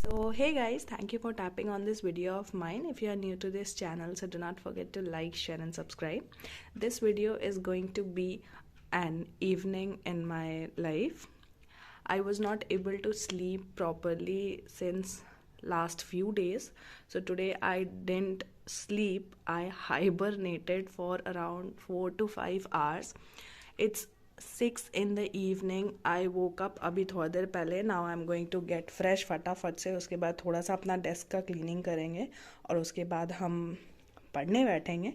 So hey guys, thank you for tapping on this video of mine. If you are new to this channel, so do not forget to like, share and subscribe. This video is going to be an evening in my life. I was not able to sleep properly since last few days. So today I didn't sleep. I hibernated for around 4 to 5 hours. It's 6 in the evening. I woke up अभी थोड़ा देर पहले. Now I'm going to get fresh फटाफट से. उसके बाद थोड़ा सा अपना डेस्क का क्लीनिंग करेंगे और उसके बाद हम पढ़ने बैठेंगे.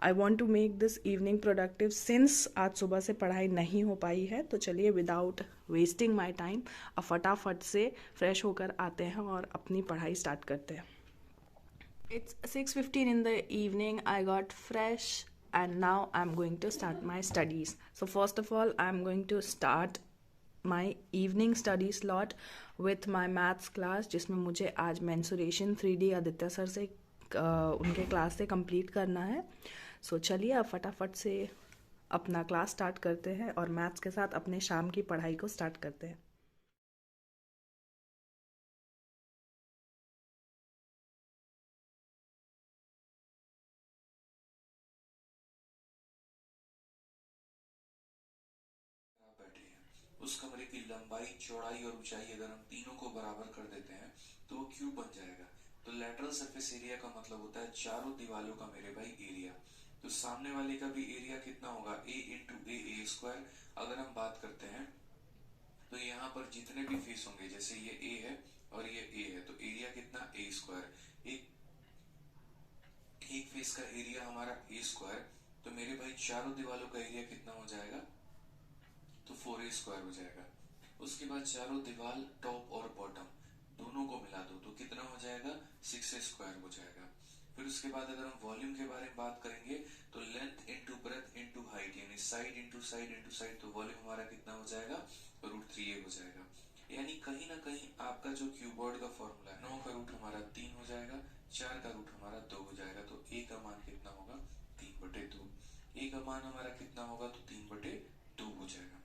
I want to make this evening productive since आज सुबह से पढ़ाई नहीं हो पाई है. तो चलिए विदाउट वेस्टिंग माई टाइम अब फटाफट से फ्रेश होकर आते हैं और अपनी पढ़ाई स्टार्ट करते हैं. It's 6:15 in the evening. I got fresh and now I'm going to start my studies. So first of all, I'm going to start my evening study slot with my maths class, जिसमें मुझे आज mensuration 3D Aditya sir से उनके class से complete करना है. सो चलिए अब फटाफट से अपना क्लास स्टार्ट करते हैं और मैथ्स के साथ अपने शाम की पढ़ाई को स्टार्ट करते हैं. बैठे हैं उस कमरे की लंबाई, चौड़ाई और ऊंचाई अगर हम तीनों को बराबर कर देते हैं तो वो क्यूब बन जाएगा. तो लैटरल सरफेस एरिया का मतलब होता है चारों दीवारों का मेरे भाई एरिया. तो सामने वाले का भी एरिया कितना होगा, a इंटू ए स्क्वायर. अगर हम बात करते हैं तो यहाँ पर जितने भी फेस होंगे, जैसे ये a है और ये a है, तो एरिया कितना a स्क्वायर. एक फेस का एरिया हमारा a स्क्वायर. तो मेरे भाई चारों दीवारों का एरिया कितना हो जाएगा, तो 4a स्क्वायर हो जाएगा. उसके बाद चारों दीवार टॉप और बॉटम दोनों को मिला दो तो कितना हो जाएगा, 6a स्क्वायर हो जाएगा. फिर उसके बाद अगर हम वॉल्यूम के बारे में बात करेंगे तो length into breadth into height, यानी side into side into side, तो वॉल्यूम हमारा कितना हो जाएगा, √3a हो जाएगा. यानी कहीं ना कहीं आपका जो क्यूबॉइड का फॉर्मूला है, 9 का रूट हमारा 3 हो जाएगा, 4 का रूट हमारा 2 हो जाएगा. तो a का मान कितना होगा, 3/2. a का मान हमारा कितना होगा, तो 3/2 हो जाएगा.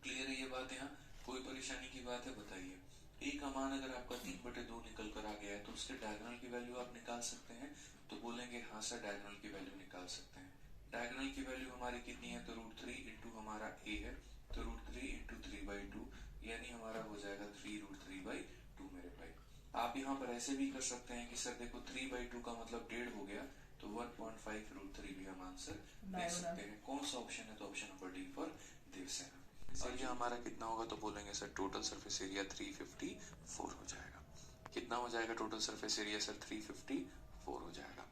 क्लियर है ये बात? यहाँ कोई परेशानी की बात है बताइए. a का मान अगर आपका 3/2 निकल कर आ गया है तो उसके डायगोनल की वैल्यू आप निकाल सकते हैं. तो बोलेंगे हाँ सर डायगोनल की वैल्यू निकाल सकते हैं. डायगोनल की वैल्यू हमारी कितनी है, तो √3 इंटू हमारा a है, तो √3 इंटू 3/2 यानी हमारा हो जाएगा 3√3/2 मेरे भाई. आप यहाँ पर ऐसे भी कर सकते हैं कि सर देखो 3/2 का मतलब 1.5 हो गया, तो 1.5√3 भी हम आंसर दे सकते हैं. कौन सा ऑप्शन है, तो option number D for Devsena. और ये हमारा कितना होगा, तो बोलेंगे सर टोटल सरफेस एरिया 354 हो जाएगा. कितना हो जाएगा टोटल सरफेस एरिया, सर 354 हो जाएगा.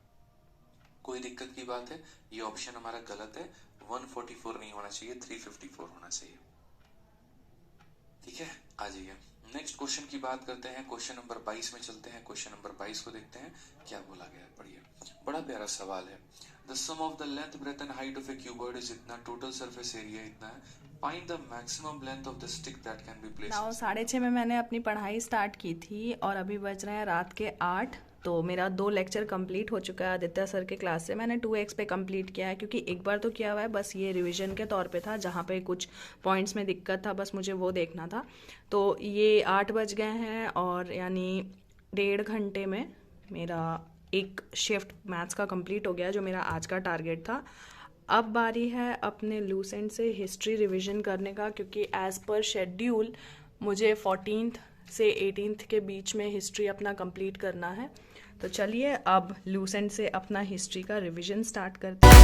कोई दिक्कत की बात है, ये ऑप्शन हमारा गलत है. 144 नहीं होना चाहिए, 354 होना चाहिए. ठीक है, आ जाइए नेक्स्ट क्वेश्चन की बात करते हैं. क्वेश्चन नंबर 22 में चलते हैं. क्वेश्चन नंबर 22 को देखते हैं क्या बोला गया है. पढ़िए, बड़ा प्यारा सवाल है. The sum of the length, breadth and height of a cuboid is इतना, total surface area इतना है. Find the maximum length of the stick that can be placed. Now 6:30 में मैंने अपनी पढ़ाई स्टार्ट की थी और अभी बज रहे हैं रात के 8. तो मेरा 2 लेक्चर कंप्लीट हो चुका है आदित्य सर के क्लास से. मैंने 2x पे कंप्लीट किया है क्योंकि एक बार तो किया हुआ है, बस ये रिवीजन के तौर पे था. जहाँ पे कुछ पॉइंट्स में दिक्कत था बस मुझे वो देखना था. तो ये 8 बज गए हैं और यानी 1.5 घंटे में मेरा एक शिफ्ट मैथ्स का कंप्लीट हो गया जो मेरा आज का टारगेट था. अब बारी है अपने लूसेंट से हिस्ट्री रिवीजन करने का, क्योंकि एज़ पर शेड्यूल मुझे 14th से 18th के बीच में हिस्ट्री अपना कंप्लीट करना है. तो चलिए अब लूसेंट से अपना हिस्ट्री का रिवीजन स्टार्ट करते हैं.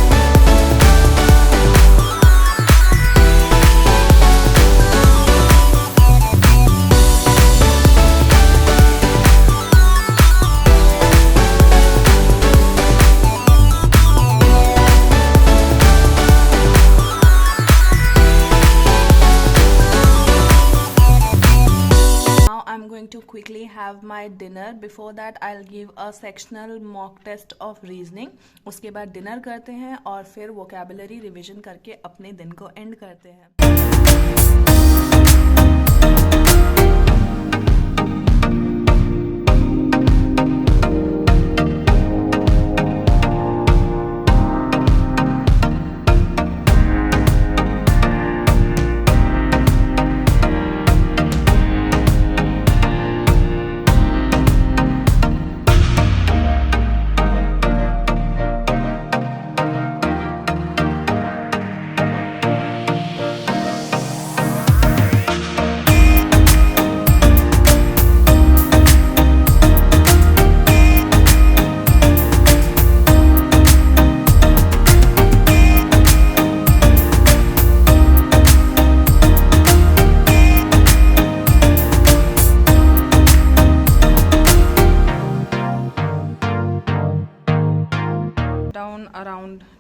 To quickly have my dinner. Before that I'll give a sectional mock test of reasoning. उसके बाद डिनर करते हैं और फिर वोकैबुलरी रिवीजन करके अपने दिन को एंड करते हैं.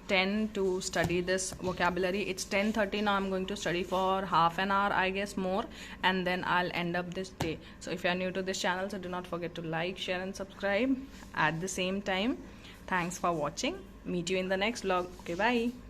10 to study this vocabulary. It's 10:30 now. I'm going to study for half an hour, I guess, more, and then I'll end up this day. So if you're new to this channel, so do not forget to like, share and subscribe at the same time. Thanks for watching. Meet you in the next vlog. Okay, bye.